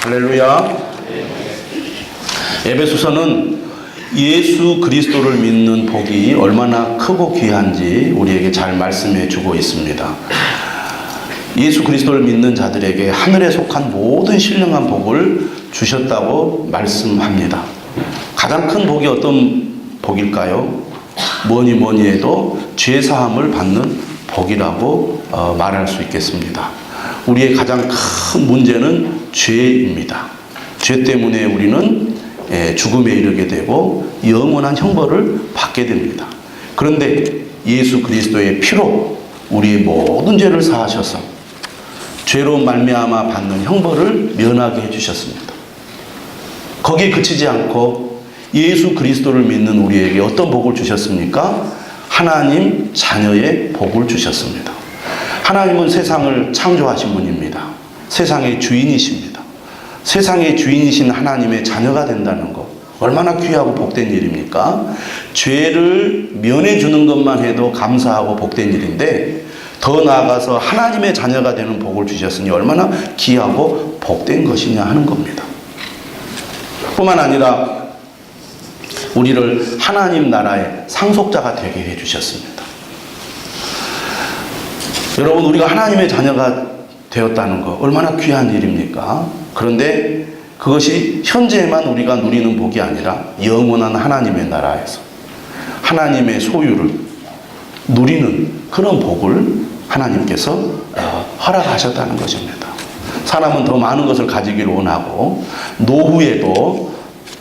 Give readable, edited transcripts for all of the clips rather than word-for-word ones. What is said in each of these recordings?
할렐루야. 에베소서는 예수 그리스도를 믿는 복이 얼마나 크고 귀한지 우리에게 잘 말씀해 주고 있습니다. 예수 그리스도를 믿는 자들에게 하늘에 속한 모든 신령한 복을 주셨다고 말씀합니다. 가장 큰 복이 어떤 복일까요? 뭐니 해도 죄사함을 받는 복이라고 말할 수 있겠습니다. 우리의 가장 큰 문제는 죄입니다. 죄 때문에 우리는 죽음에 이르게 되고 영원한 형벌을 받게 됩니다. 그런데 예수 그리스도의 피로 우리의 모든 죄를 사하셔서 죄로 말미암아 받는 형벌을 면하게 해주셨습니다. 거기에 그치지 않고 예수 그리스도를 믿는 우리에게 어떤 복을 주셨습니까? 하나님 자녀의 복을 주셨습니다. 하나님은 세상을 창조하신 분입니다. 세상의 주인이십니다. 세상의 주인이신 하나님의 자녀가 된다는 것 얼마나 귀하고 복된 일입니까? 죄를 면해주는 것만 해도 감사하고 복된 일인데 더 나아가서 하나님의 자녀가 되는 복을 주셨으니 얼마나 귀하고 복된 것이냐 하는 겁니다. 뿐만 아니라 우리를 하나님 나라의 상속자가 되게 해주셨습니다. 여러분, 우리가 하나님의 자녀가 되었다는 것 얼마나 귀한 일입니까? 그런데 그것이 현재에만 우리가 누리는 복이 아니라 영원한 하나님의 나라에서 하나님의 소유를 누리는 그런 복을 하나님께서 허락하셨다는 것입니다. 사람은 더 많은 것을 가지기를 원하고 노후에도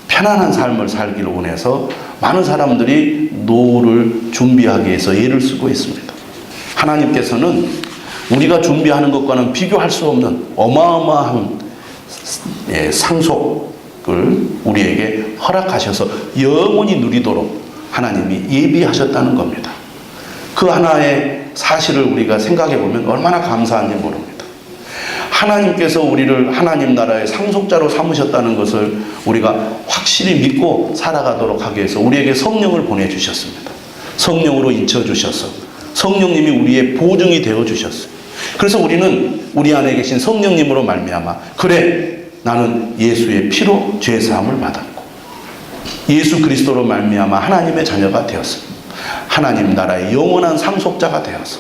편안한 삶을 살기를 원해서 많은 사람들이 노후를 준비하기 위해서 애를 쓰고 있습니다. 하나님께서는 우리가 준비하는 것과는 비교할 수 없는 어마어마한 상속을 우리에게 허락하셔서 영원히 누리도록 하나님이 예비하셨다는 겁니다. 그 하나의 사실을 우리가 생각해 보면 얼마나 감사한지 모릅니다. 하나님께서 우리를 하나님 나라의 상속자로 삼으셨다는 것을 우리가 확실히 믿고 살아가도록 하기 위해서 우리에게 성령을 보내주셨습니다. 성령으로 인쳐주셔서 성령님이 우리의 보증이 되어주셨어요. 그래서 우리는 우리 안에 계신 성령님으로 말미암아 그래 나는 예수의 피로 죄사함을 받았고 예수 그리스도로 말미암아 하나님의 자녀가 되었습니다. 하나님 나라의 영원한 상속자가 되어서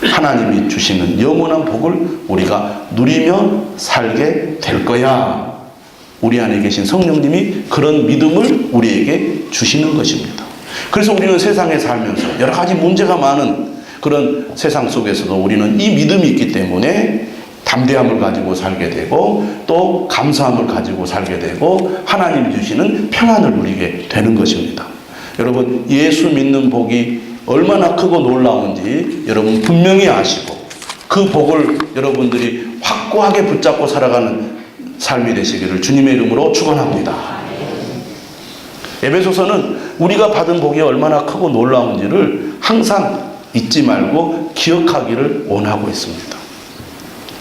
하나님이 주시는 영원한 복을 우리가 누리며 살게 될 거야. 우리 안에 계신 성령님이 그런 믿음을 우리에게 주시는 것입니다. 그래서 우리는 세상에 살면서 여러 가지 문제가 많은 그런 세상 속에서도 우리는 이 믿음이 있기 때문에 담대함을 가지고 살게 되고 또 감사함을 가지고 살게 되고 하나님이 주시는 평안을 누리게 되는 것입니다. 여러분, 예수 믿는 복이 얼마나 크고 놀라운지 여러분 분명히 아시고 그 복을 여러분들이 확고하게 붙잡고 살아가는 삶이 되시기를 주님의 이름으로 축원합니다. 에베소서는 우리가 받은 복이 얼마나 크고 놀라운지를 항상 잊지 말고 기억하기를 원하고 있습니다.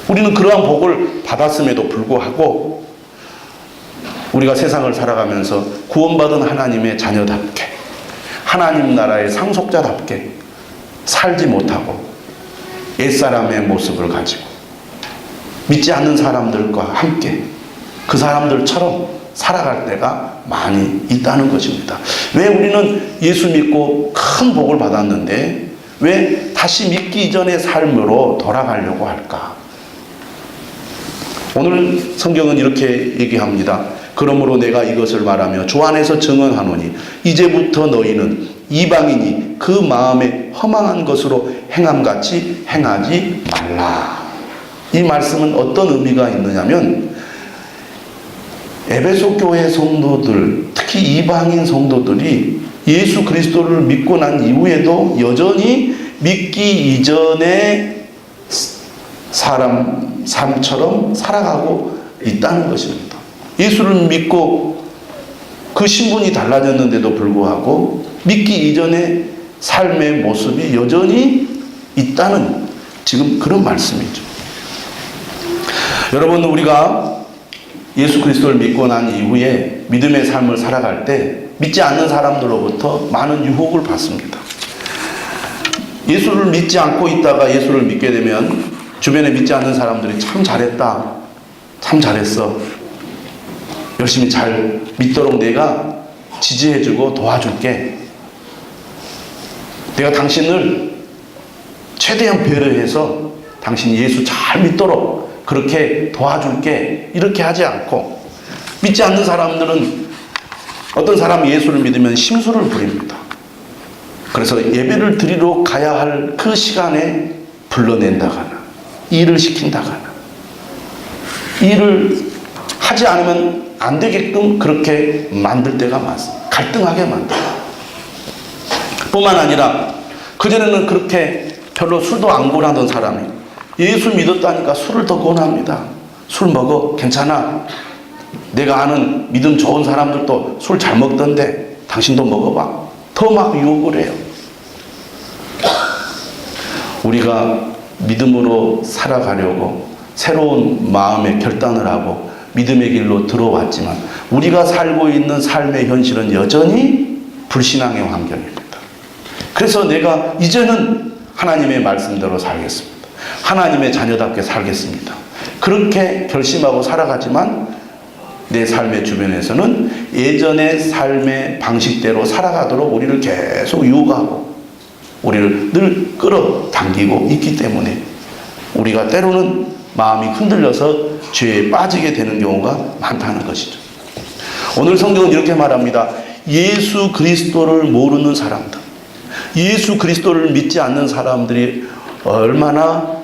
우리는 그러한 복을 받았음에도 불구하고 우리가 세상을 살아가면서 구원받은 하나님의 자녀답게 하나님 나라의 상속자답게 살지 못하고 옛사람의 모습을 가지고 믿지 않는 사람들과 함께 그 사람들처럼 살아갈 때가 많이 있다는 것입니다. 왜 우리는 예수 믿고 큰 복을 받았는데 왜 다시 믿기 이전의 삶으로 돌아가려고 할까? 오늘 성경은 이렇게 얘기합니다. 그러므로 내가 이것을 말하며 주 안에서 증언하노니 이제부터 너희는 이방인이 그 마음에 허망한 것으로 행함같이 행하지 말라. 이 말씀은 어떤 의미가 있느냐면 에베소 교회 성도들, 특히 이방인 성도들이 예수 그리스도를 믿고 난 이후에도 여전히 믿기 이전의 삶처럼 살아가고 있다는 것입니다. 예수를 믿고 그 신분이 달라졌는데도 불구하고 믿기 이전의 삶의 모습이 여전히 있다는 지금 그런 말씀이죠. 여러분, 우리가 예수 그리스도를 믿고 난 이후에 믿음의 삶을 살아갈 때 믿지 않는 사람들로부터 많은 유혹을 받습니다. 예수를 믿지 않고 있다가 예수를 믿게 되면 주변에 믿지 않는 사람들이 참 잘했다. 참 잘했어. 열심히 잘 믿도록 내가 지지해주고 도와줄게. 내가 당신을 최대한 배려해서 당신 예수 잘 믿도록 그렇게 도와줄게. 이렇게 하지 않고, 믿지 않는 사람들은 어떤 사람이 예수를 믿으면 심술을 부립니다. 그래서 예배를 드리러 가야 할 그 시간에 불러낸다거나 일을 시킨다거나 일을 하지 않으면 안 되게끔 그렇게 만들 때가 많습니다. 갈등하게 만들어요. 뿐만 아니라 그전에는 그렇게 별로 술도 안 권하던 사람이 예수 믿었다니까 술을 더 권합니다. 술 먹어. 괜찮아. 내가 아는 믿음 좋은 사람들도 술 잘 먹던데 당신도 먹어봐. 더 막 유혹을 해요. 우리가 믿음으로 살아가려고 새로운 마음의 결단을 하고 믿음의 길로 들어왔지만 우리가 살고 있는 삶의 현실은 여전히 불신앙의 환경입니다. 그래서 내가 이제는 하나님의 말씀대로 살겠습니다. 하나님의 자녀답게 살겠습니다. 그렇게 결심하고 살아가지만 내 삶의 주변에서는 예전의 삶의 방식대로 살아가도록 우리를 계속 유혹하고 우리를 늘 끌어당기고 있기 때문에 우리가 때로는 마음이 흔들려서 죄에 빠지게 되는 경우가 많다는 것이죠. 오늘 성경은 이렇게 말합니다. 예수 그리스도를 모르는 사람들, 예수 그리스도를 믿지 않는 사람들이 얼마나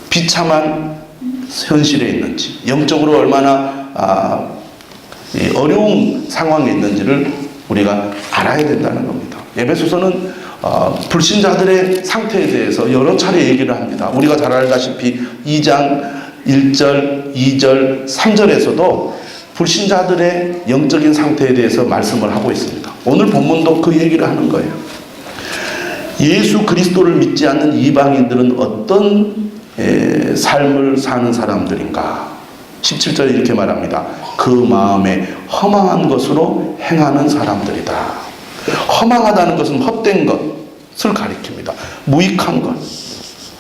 비참한 현실에 있는지, 영적으로 얼마나 어려운 상황에 있는지를 우리가 알아야 된다는 겁니다. 에베소서는 불신자들의 상태에 대해서 여러 차례 얘기를 합니다. 우리가 잘 알다시피 2장 1절, 2절, 3절에서도 불신자들의 영적인 상태에 대해서 말씀을 하고 있습니다. 오늘 본문도 그 얘기를 하는 거예요. 예수 그리스도를 믿지 않는 이방인들은 어떤 삶을 사는 사람들인가? 17절에 이렇게 말합니다. 그 마음에 허망한 것으로 행하는 사람들이다. 허망하다는 것은 헛된 것을 가리킵니다. 무익한 것,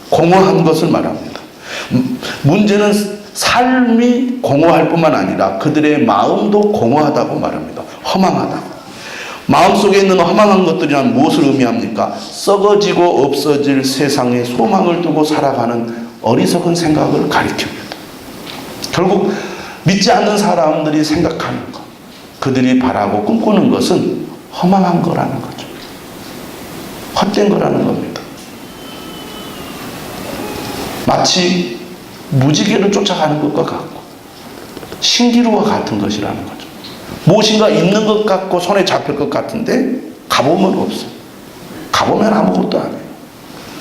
공허한 것을 말합니다. 문제는 삶이 공허할 뿐만 아니라 그들의 마음도 공허하다고 말합니다. 허망하다고. 마음속에 있는 허망한 것들이란 무엇을 의미합니까? 썩어지고 없어질 세상에 소망을 두고 살아가는 어리석은 생각을 가리킵니다. 결국 믿지 않는 사람들이 생각하는 것, 그들이 바라고 꿈꾸는 것은 허망한 거라는 거죠. 헛된 거라는 겁니다. 마치 무지개를 쫓아가는 것과 같고 신기루와 같은 것이라는 거죠. 무엇인가 있는 것 같고 손에 잡힐 것 같은데 가보면 없어요. 가보면 아무것도 안 해요.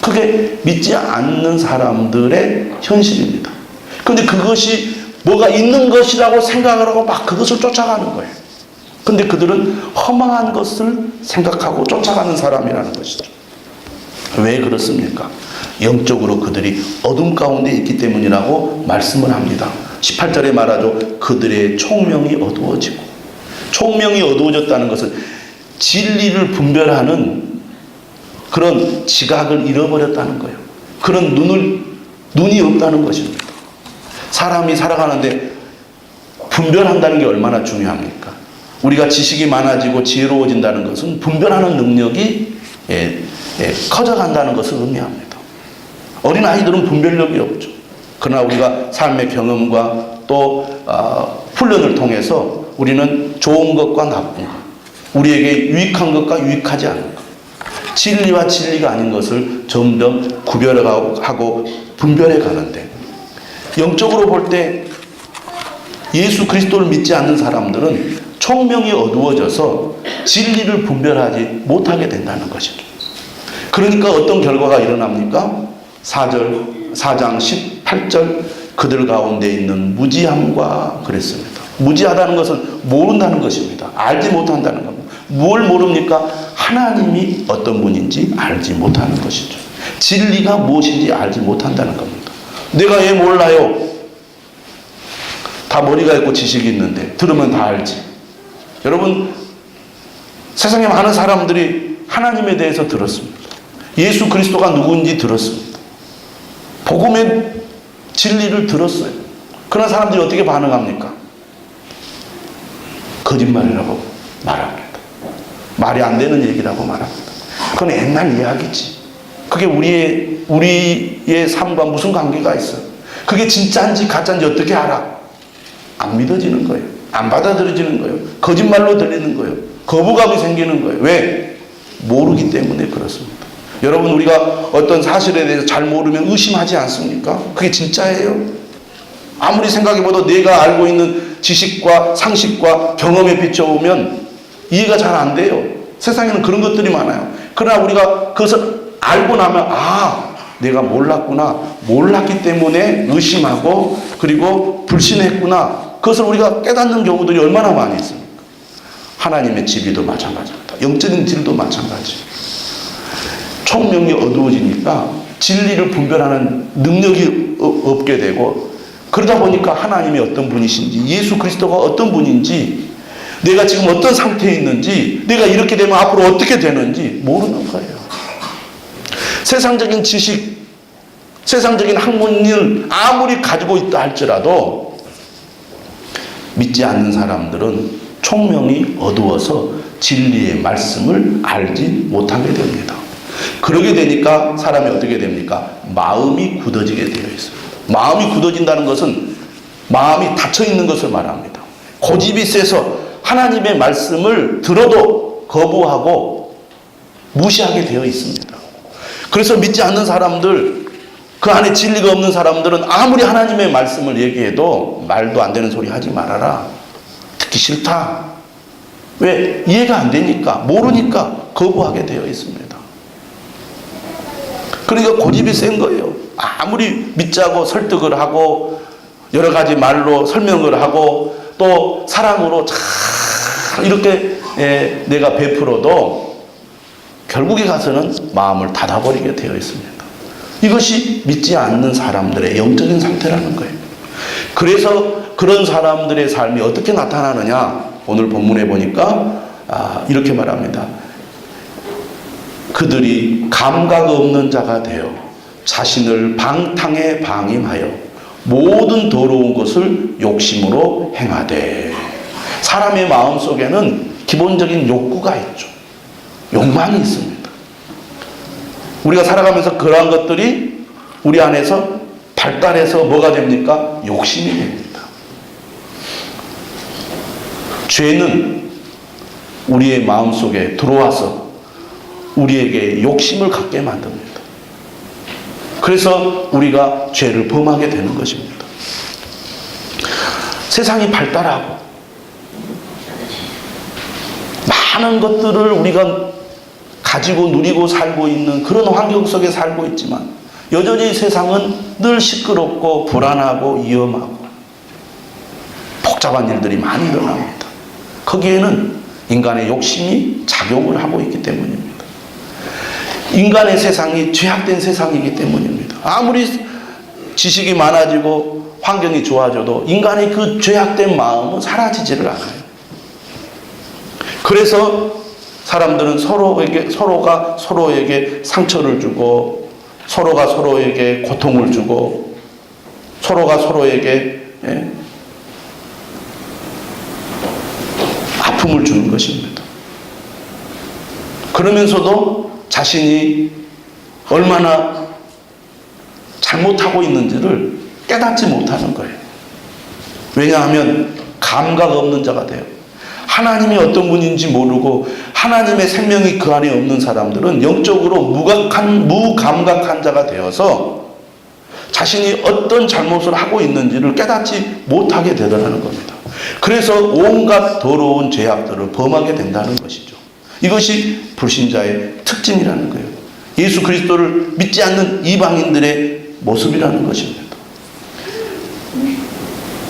그게 믿지 않는 사람들의 현실입니다. 그런데 그것이 뭐가 있는 것이라고 생각을 하고 막 그것을 쫓아가는 거예요. 그런데 그들은 허망한 것을 생각하고 쫓아가는 사람이라는 것이죠. 왜 그렇습니까? 영적으로 그들이 어둠 가운데 있기 때문이라고 말씀을 합니다. 18절에 말하죠. 그들의 총명이 어두워지고. 총명이 어두워졌다는 것은 진리를 분별하는 그런 지각을 잃어버렸다는 거예요. 그런 눈이 없다는 것입니다. 사람이 살아가는데 분별한다는 게 얼마나 중요합니까? 우리가 지식이 많아지고 지혜로워진다는 것은 분별하는 능력이 커져간다는 것을 의미합니다. 어린아이들은 분별력이 없죠. 그러나 우리가 삶의 경험과 또 훈련을 통해서 우리는 좋은 것과 나쁜 것, 우리에게 유익한 것과 유익하지 않은 것, 진리와 진리가 아닌 것을 점점 구별하고 분별해 가는데, 영적으로 볼 때 예수 그리스도를 믿지 않는 사람들은 총명이 어두워져서 진리를 분별하지 못하게 된다는 것이죠. 그러니까 어떤 결과가 일어납니까? 4장 18절 그들 가운데 있는 무지함과 그랬습니다. 무지하다는 것은 모른다는 것입니다. 알지 못한다는 겁니다. 뭘 모릅니까? 하나님이 어떤 분인지 알지 못하는 것이죠. 진리가 무엇인지 알지 못한다는 겁니다. 내가 왜 몰라요? 다 머리가 있고 지식이 있는데 들으면 다 알지. 여러분, 세상에 많은 사람들이 하나님에 대해서 들었습니다. 예수 그리스도가 누구인지 들었습니다. 복음의 진리를 들었어요. 그런 사람들이 어떻게 반응합니까? 거짓말이라고 말합니다. 말이 안 되는 얘기라고 말합니다. 그건 옛날 이야기지. 그게 우리의 삶과 무슨 관계가 있어? 그게 진짜인지 가짜인지 어떻게 알아? 안 믿어지는 거예요. 안 받아들여지는 거예요. 거짓말로 들리는 거예요. 거부감이 생기는 거예요. 왜? 모르기 때문에 그렇습니다. 여러분, 우리가 어떤 사실에 대해서 잘 모르면 의심하지 않습니까? 그게 진짜예요. 아무리 생각해봐도 내가 알고 있는 지식과 상식과 경험에 비춰보면 이해가 잘 안 돼요. 세상에는 그런 것들이 많아요. 그러나 우리가 그것을 알고 나면 내가 몰랐구나. 몰랐기 때문에 의심하고 그리고 불신했구나. 그것을 우리가 깨닫는 경우들이 얼마나 많이 있습니까? 하나님의 지비도 마찬가지입니다. 영적인 질도 마찬가지. 총명이 어두워지니까 진리를 분별하는 능력이 없게 되고, 그러다 보니까 하나님이 어떤 분이신지, 예수 그리스도가 어떤 분인지, 내가 지금 어떤 상태에 있는지, 내가 이렇게 되면 앞으로 어떻게 되는지 모르는 거예요. 세상적인 지식, 세상적인 학문을 아무리 가지고 있다 할지라도 믿지 않는 사람들은 총명이 어두워서 진리의 말씀을 알지 못하게 됩니다. 그러게 되니까 사람이 어떻게 됩니까? 마음이 굳어지게 되어 있습니다. 마음이 굳어진다는 것은 마음이 닫혀 있는 것을 말합니다. 고집이 세서 하나님의 말씀을 들어도 거부하고 무시하게 되어 있습니다. 그래서 믿지 않는 사람들, 그 안에 진리가 없는 사람들은 아무리 하나님의 말씀을 얘기해도 말도 안 되는 소리 하지 말아라. 듣기 싫다. 왜? 이해가 안 되니까, 모르니까 거부하게 되어 있습니다. 그러니까 고집이 센 거예요. 아무리 믿자고 설득을 하고 여러 가지 말로 설명을 하고 또 사랑으로 잘 이렇게 내가 베풀어도 결국에 가서는 마음을 닫아버리게 되어 있습니다. 이것이 믿지 않는 사람들의 영적인 상태라는 거예요. 그래서 그런 사람들의 삶이 어떻게 나타나느냐, 오늘 본문에 보니까 이렇게 말합니다. 그들이 감각 없는 자가 되어 자신을 방탕에 방임하여 모든 더러운 것을 욕심으로 행하되. 사람의 마음 속에는 기본적인 욕구가 있죠. 욕망이 있습니다. 우리가 살아가면서 그러한 것들이 우리 안에서 발달해서 뭐가 됩니까? 욕심이 됩니다. 죄는 우리의 마음 속에 들어와서 우리에게 욕심을 갖게 만듭니다. 그래서 우리가 죄를 범하게 되는 것입니다. 세상이 발달하고 많은 것들을 우리가 가지고 누리고 살고 있는 그런 환경 속에 살고 있지만 여전히 세상은 늘 시끄럽고 불안하고 위험하고 복잡한 일들이 많이 일어납니다. 거기에는 인간의 욕심이 작용을 하고 있기 때문입니다. 인간의 세상이 죄악된 세상이기 때문입니다. 아무리 지식이 많아지고 환경이 좋아져도 인간의 그 죄악된 마음은 사라지지를 않아요. 그래서 사람들은 서로가 서로에게 상처를 주고, 서로가 서로에게 고통을 주고, 서로가 서로에게 아픔을 주는 것입니다. 그러면서도 자신이 얼마나 잘못하고 있는지를 깨닫지 못하는 거예요. 왜냐하면 감각 없는 자가 돼요. 하나님이 어떤 분인지 모르고 하나님의 생명이 그 안에 없는 사람들은 영적으로 무감각한 자가 되어서 자신이 어떤 잘못을 하고 있는지를 깨닫지 못하게 되더라는 겁니다. 그래서 온갖 더러운 죄악들을 범하게 된다는 것이죠. 이것이 불신자의 특징이라는 거예요. 예수 그리스도를 믿지 않는 이방인들의 모습이라는 것입니다.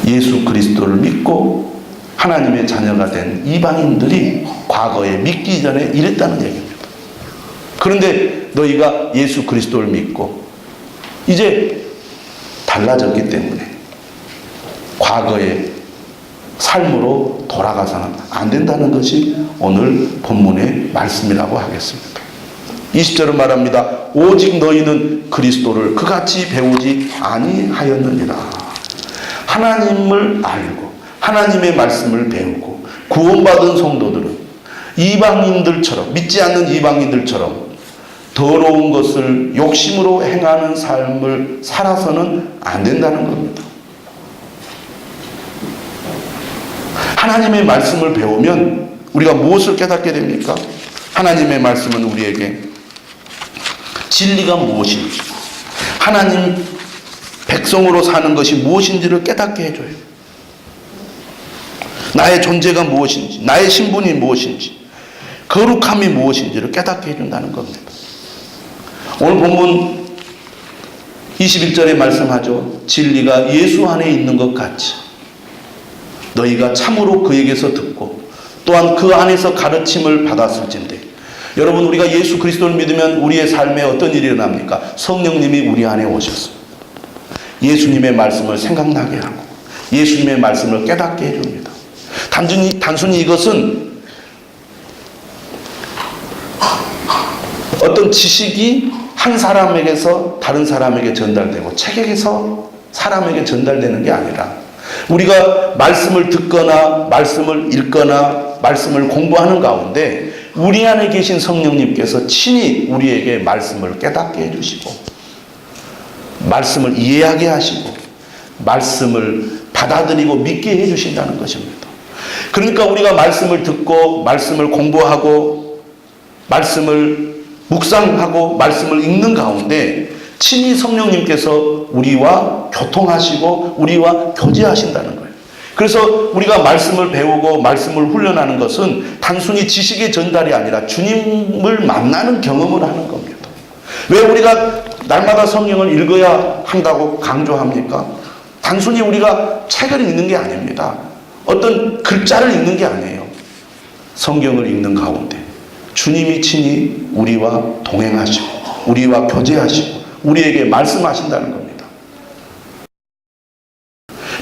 예수 그리스도를 믿고 하나님의 자녀가 된 이방인들이 과거에 믿기 전에 이랬다는 얘기입니다. 그런데 너희가 예수 그리스도를 믿고 이제 달라졌기 때문에 과거의 삶으로 돌아가서는 안 된다는 것이 오늘 본문의 말씀이라고 하겠습니다. 20절은 말합니다. 오직 너희는 그리스도를 그같이 배우지 아니하였느니라. 하나님을 알고 하나님의 말씀을 배우고 구원받은 성도들은 이방인들처럼, 믿지 않는 이방인들처럼 더러운 것을 욕심으로 행하는 삶을 살아서는 안 된다는 겁니다. 하나님의 말씀을 배우면 우리가 무엇을 깨닫게 됩니까? 하나님의 말씀은 우리에게 진리가 무엇인지, 하나님 백성으로 사는 것이 무엇인지를 깨닫게 해줘요. 나의 존재가 무엇인지, 나의 신분이 무엇인지, 거룩함이 무엇인지를 깨닫게 해준다는 겁니다. 오늘 본문 21절에 말씀하죠. 진리가 예수 안에 있는 것 같이 너희가 참으로 그에게서 듣고 또한 그 안에서 가르침을 받았을진데. 여러분, 우리가 예수 그리스도를 믿으면 우리의 삶에 어떤 일이 일어납니까? 성령님이 우리 안에 오셨습니다. 예수님의 말씀을 생각나게 하고 예수님의 말씀을 깨닫게 해줍니다. 단순히 이것은 어떤 지식이 한 사람에게서 다른 사람에게 전달되고 책에서 사람에게 전달되는 게 아니라 우리가 말씀을 듣거나 말씀을 읽거나 말씀을 공부하는 가운데 우리 안에 계신 성령님께서 친히 우리에게 말씀을 깨닫게 해주시고 말씀을 이해하게 하시고 말씀을 받아들이고 믿게 해주신다는 것입니다. 그러니까 우리가 말씀을 듣고 말씀을 공부하고 말씀을 묵상하고 말씀을 읽는 가운데 친히 성령님께서 우리와 교통하시고 우리와 교제하신다는 거예요. 그래서 우리가 말씀을 배우고 말씀을 훈련하는 것은 단순히 지식의 전달이 아니라 주님을 만나는 경험을 하는 겁니다. 왜 우리가 날마다 성경을 읽어야 한다고 강조합니까? 단순히 우리가 책을 읽는 게 아닙니다. 어떤 글자를 읽는 게 아니에요. 성경을 읽는 가운데 주님이 친히 우리와 동행하시고 우리와 교제하시고 우리에게 말씀하신다는 겁니다.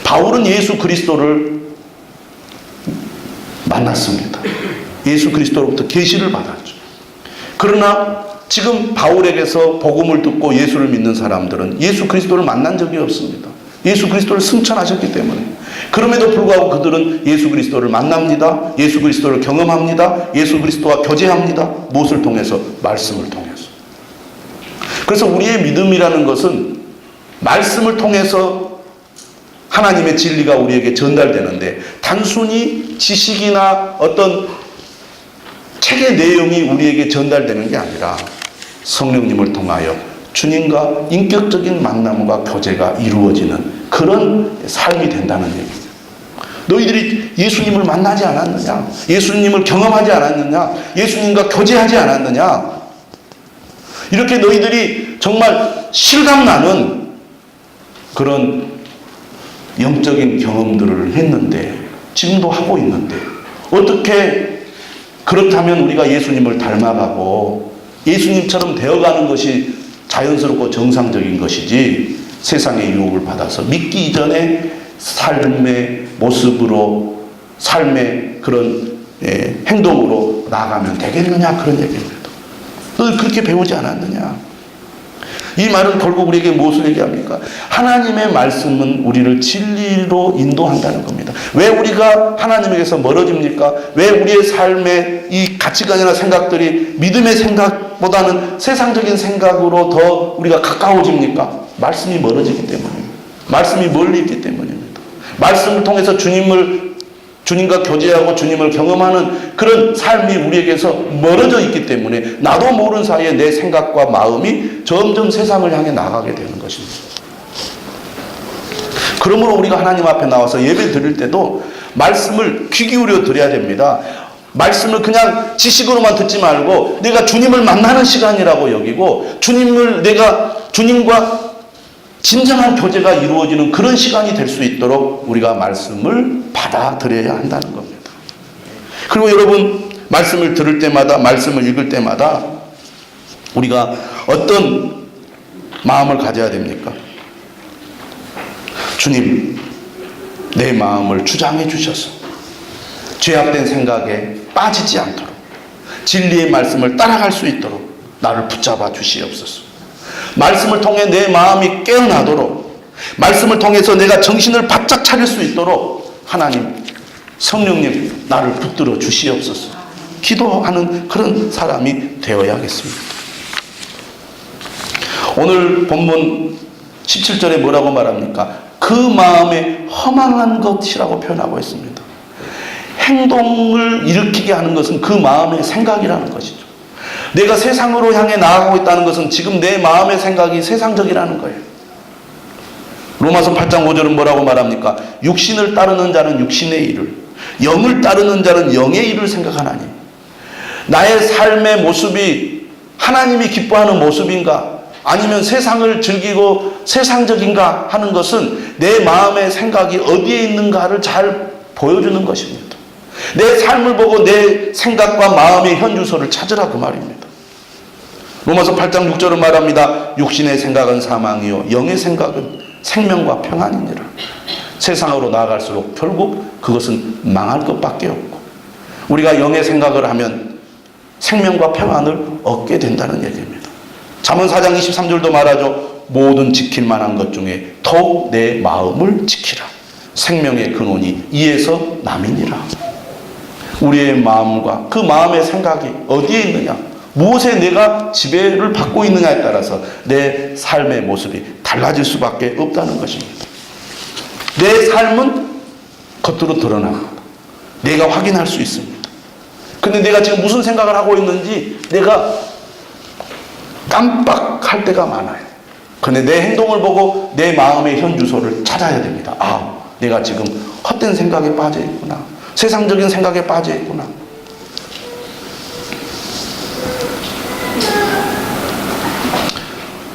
바울은 예수 그리스도를 만났습니다. 예수 그리스도로부터 계시를 받았죠. 그러나 지금 바울에게서 복음을 듣고 예수를 믿는 사람들은 예수 그리스도를 만난 적이 없습니다. 예수 그리스도를 승천하셨기 때문에. 그럼에도 불구하고 그들은 예수 그리스도를 만납니다. 예수 그리스도를 경험합니다. 예수 그리스도와 교제합니다. 무엇을 통해서? 말씀을 통해서. 그래서 우리의 믿음이라는 것은 말씀을 통해서 하나님의 진리가 우리에게 전달되는데 단순히 지식이나 어떤 책의 내용이 우리에게 전달되는 게 아니라 성령님을 통하여 주님과 인격적인 만남과 교제가 이루어지는 그런 삶이 된다는 얘기입니다. 너희들이 예수님을 만나지 않았느냐? 예수님을 경험하지 않았느냐? 예수님과 교제하지 않았느냐? 이렇게 너희들이 정말 실감나는 그런 영적인 경험들을 했는데 지금도 하고 있는데 어떻게 그렇다면 우리가 예수님을 닮아가고 예수님처럼 되어가는 것이 자연스럽고 정상적인 것이지 세상의 유혹을 받아서 믿기 이전에 삶의 모습으로 삶의 그런 행동으로 나아가면 되겠느냐 그런 얘기입니다. 너 그렇게 배우지 않았느냐? 이 말은 결국 우리에게 무엇을 얘기합니까? 하나님의 말씀은 우리를 진리로 인도한다는 겁니다. 왜 우리가 하나님에게서 멀어집니까? 왜 우리의 삶의 이 가치관이나 생각들이 믿음의 생각보다는 세상적인 생각으로 더 우리가 가까워집니까? 말씀이 멀어지기 때문입니다. 말씀이 멀리 있기 때문입니다. 말씀을 통해서 주님과 교제하고 주님을 경험하는 그런 삶이 우리에게서 멀어져 있기 때문에 나도 모르는 사이에 내 생각과 마음이 점점 세상을 향해 나가게 되는 것입니다. 그러므로 우리가 하나님 앞에 나와서 예배 드릴 때도 말씀을 귀 기울여 드려야 됩니다. 말씀을 그냥 지식으로만 듣지 말고 내가 주님을 만나는 시간이라고 여기고 주님과 진정한 교제가 이루어지는 그런 시간이 될 수 있도록 우리가 말씀을 받아들여야 한다는 겁니다. 그리고 여러분, 말씀을 들을 때마다, 말씀을 읽을 때마다 우리가 어떤 마음을 가져야 됩니까? 주님, 내 마음을 주장해 주셔서 죄악된 생각에 빠지지 않도록 진리의 말씀을 따라갈 수 있도록 나를 붙잡아 주시옵소서. 말씀을 통해 내 마음이 깨어나도록 말씀을 통해서 내가 정신을 바짝 차릴 수 있도록 하나님, 성령님 나를 붙들어 주시옵소서. 기도하는 그런 사람이 되어야겠습니다. 오늘 본문 17절에 뭐라고 말합니까? 그 마음에 허망한 것이라고 표현하고 있습니다. 행동을 일으키게 하는 것은 그 마음의 생각이라는 것이죠. 내가 세상으로 향해 나아가고 있다는 것은 지금 내 마음의 생각이 세상적이라는 거예요. 로마서 8장 5절은 뭐라고 말합니까? 육신을 따르는 자는 육신의 일을, 영을 따르는 자는 영의 일을 생각하나니. 나의 삶의 모습이 하나님이 기뻐하는 모습인가? 아니면 세상을 즐기고 세상적인가 하는 것은 내 마음의 생각이 어디에 있는가를 잘 보여주는 것입니다. 내 삶을 보고 내 생각과 마음의 현주소를 찾으라 그 말입니다. 로마서 8장 6절은 말합니다. 육신의 생각은 사망이요 영의 생각은 생명과 평안이니라. 세상으로 나아갈수록 결국 그것은 망할 것밖에 없고, 우리가 영의 생각을 하면 생명과 평안을 얻게 된다는 얘기입니다. 잠언 4장 23절도 말하죠. 모든 지킬 만한 것 중에 더욱 내 마음을 지키라. 생명의 근원이 이에서 남이니라. 우리의 마음과 그 마음의 생각이 어디에 있느냐, 무엇에 내가 지배를 받고 있느냐에 따라서 내 삶의 모습이 달라질 수밖에 없다는 것입니다. 내 삶은 겉으로 드러납니다. 내가 확인할 수 있습니다. 근데 내가 지금 무슨 생각을 하고 있는지 내가 깜빡할 때가 많아요. 근데 내 행동을 보고 내 마음의 현주소를 찾아야 됩니다. 아, 내가 지금 헛된 생각에 빠져 있구나. 세상적인 생각에 빠져 있구나.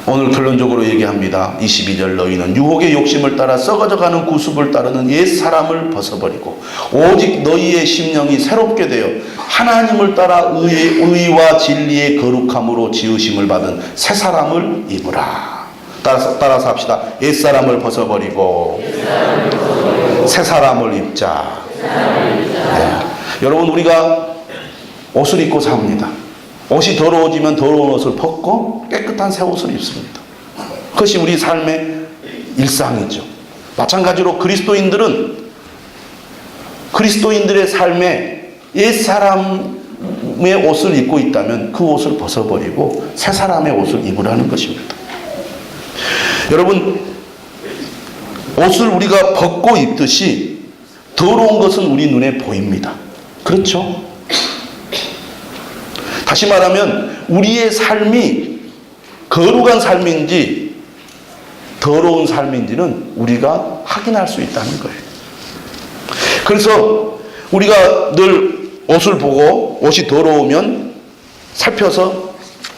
오늘 결론적으로 얘기합니다. 22절 너희는 유혹의 욕심을 따라 썩어져가는 구습을 따르는 옛사람을 벗어버리고 오직 너희의 심령이 새롭게 되어 하나님을 따라 의와 진리의 거룩함으로 지으심을 받은 새사람을 입으라. 따라서 합시다. 옛사람을 벗어버리고 새사람을 입자. 네. 여러분, 우리가 옷을 입고 삽니다. 옷이 더러워지면 더러운 옷을 벗고 깨끗한 새 옷을 입습니다. 그것이 우리 삶의 일상이죠. 마찬가지로 그리스도인들의 삶에 옛사람의 옷을 입고 있다면 그 옷을 벗어버리고 새 사람의 옷을 입으라는 것입니다. 여러분, 옷을 우리가 벗고 입듯이 더러운 것은 우리 눈에 보입니다. 그렇죠? 다시 말하면 우리의 삶이 거룩한 삶인지 더러운 삶인지는 우리가 확인할 수 있다는 거예요. 그래서 우리가 늘 옷을 보고 옷이 더러우면 살펴서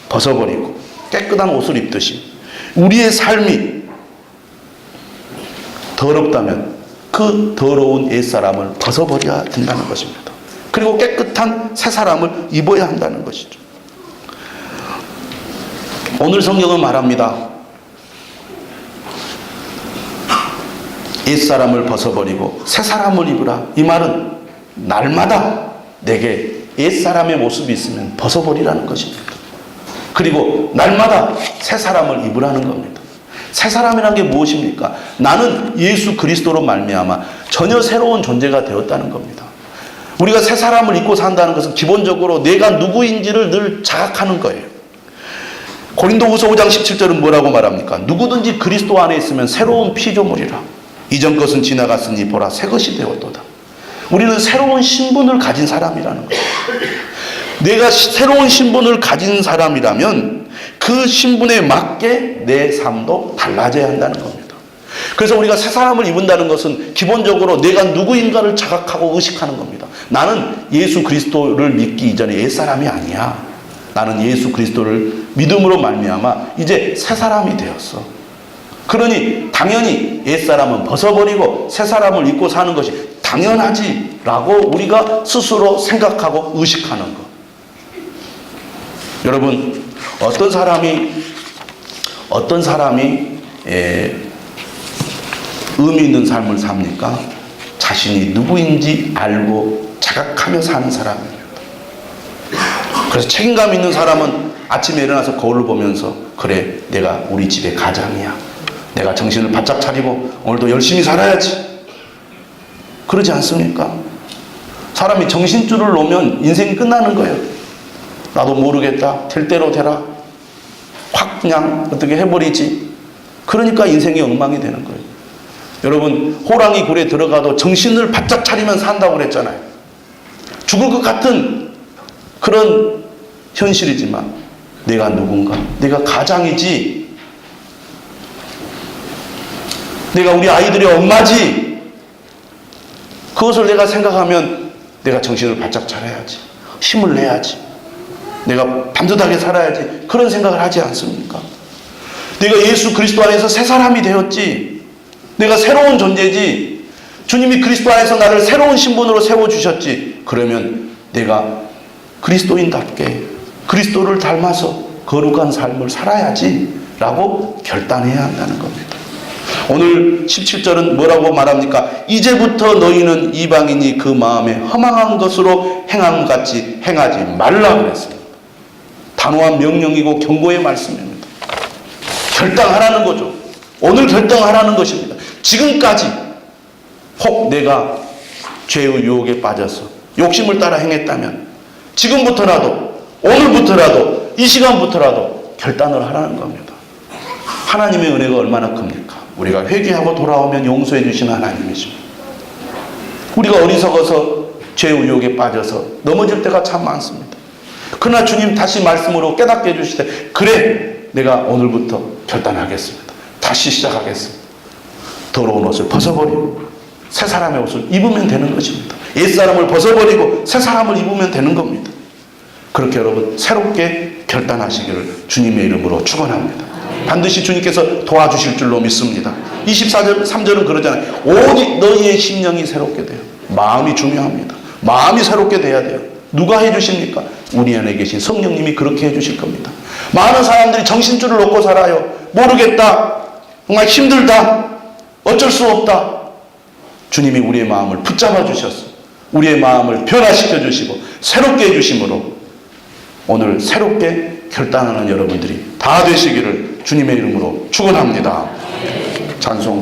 벗어버리고 깨끗한 옷을 입듯이 우리의 삶이 더럽다면 그 더러운 옛사람을 벗어버려야 된다는 것입니다. 그리고 깨끗한 새 사람을 입어야 한다는 것이죠. 오늘 성경은 말합니다. 옛사람을 벗어버리고 새 사람을 입으라. 이 말은 날마다 내게 옛사람의 모습이 있으면 벗어버리라는 것입니다. 그리고 날마다 새 사람을 입으라는 겁니다. 새 사람이라는 게 무엇입니까? 나는 예수 그리스도로 말미암아 전혀 새로운 존재가 되었다는 겁니다. 우리가 새 사람을 입고 산다는 것은 기본적으로 내가 누구인지를 늘 자각하는 거예요. 고린도후서 5장 17절은 뭐라고 말합니까? 누구든지 그리스도 안에 있으면 새로운 피조물이라. 이전 것은 지나갔으니 보라 새 것이 되었도다. 우리는 새로운 신분을 가진 사람이라는 거예요. 내가 새로운 신분을 가진 사람이라면 그 신분에 맞게 내 삶도 달라져야 한다는 겁니다. 그래서 우리가 새 사람을 입는다는 것은 기본적으로 내가 누구인가를 자각하고 의식하는 겁니다. 나는 예수 그리스도를 믿기 이전에 옛사람이 아니야. 나는 예수 그리스도를 믿음으로 말미암아 이제 새 사람이 되었어. 그러니 당연히 옛사람은 벗어버리고 새 사람을 입고 사는 것이 당연하지라고 우리가 스스로 생각하고 의식하는 것. 여러분, 어떤 사람이 의미 있는 삶을 삽니까? 자신이 누구인지 알고 자각하며 사는 사람입니다. 그래서 책임감 있는 사람은 아침에 일어나서 거울을 보면서 그래, 내가 우리 집의 가장이야. 내가 정신을 바짝 차리고 오늘도 열심히 살아야지. 그러지 않습니까? 사람이 정신줄을 놓으면 인생이 끝나는 거예요. 나도 모르겠다. 될 대로 되라. 확 그냥 어떻게 해버리지. 그러니까 인생이 엉망이 되는 거예요. 여러분, 호랑이 굴에 들어가도 정신을 바짝 차리면 산다고 그랬잖아요. 죽을 것 같은 그런 현실이지만 내가 누군가, 내가 가장이지, 내가 우리 아이들의 엄마지, 그것을 내가 생각하면 내가 정신을 바짝 차려야지, 힘을 내야지, 내가 반듯하게 살아야지, 그런 생각을 하지 않습니까? 내가 예수 그리스도 안에서 새 사람이 되었지, 내가 새로운 존재지, 주님이 그리스도 안에서 나를 새로운 신분으로 세워주셨지. 그러면 내가 그리스도인답게 그리스도를 닮아서 거룩한 삶을 살아야지 라고 결단해야 한다는 겁니다. 오늘 17절은 뭐라고 말합니까? 이제부터 너희는 이방인이 그 마음에 허망한 것으로 행함같이 행하지 말라 그랬습니다. 단호한 명령이고 경고의 말씀입니다. 결단하라는 거죠. 오늘 결정하라는 것입니다. 지금까지 혹 내가 죄의 유혹에 빠져서 욕심을 따라 행했다면 지금부터라도, 오늘부터라도, 이 시간부터라도 결단을 하라는 겁니다. 하나님의 은혜가 얼마나 큽니까? 우리가 회개하고 돌아오면 용서해 주시는 하나님이십니다. 우리가 어리석어서 죄의 유혹에 빠져서 넘어질 때가 참 많습니다. 그러나 주님 다시 말씀으로 깨닫게 해주시되, 그래, 내가 오늘부터 결단하겠습니다. 다시 시작하겠습니다. 더러운 옷을 벗어버리고 새 사람의 옷을 입으면 되는 것입니다. 옛사람을 벗어버리고 새 사람을 입으면 되는 겁니다. 그렇게 여러분 새롭게 결단하시기를 주님의 이름으로 축원합니다. 반드시 주님께서 도와주실 줄로 믿습니다. 24절 3절은 그러잖아요. 오직 너희의 심령이 새롭게 돼요. 마음이 중요합니다. 마음이 새롭게 돼야 돼요. 누가 해주십니까? 우리 안에 계신 성령님이 그렇게 해주실 겁니다. 많은 사람들이 정신줄을 놓고 살아요. 모르겠다, 정말 힘들다, 어쩔 수 없다. 주님이 우리의 마음을 붙잡아 주셔서 우리의 마음을 변화시켜 주시고 새롭게 해주심으로 오늘 새롭게 결단하는 여러분들이 다 되시기를 주님의 이름으로 축원합니다. 찬송.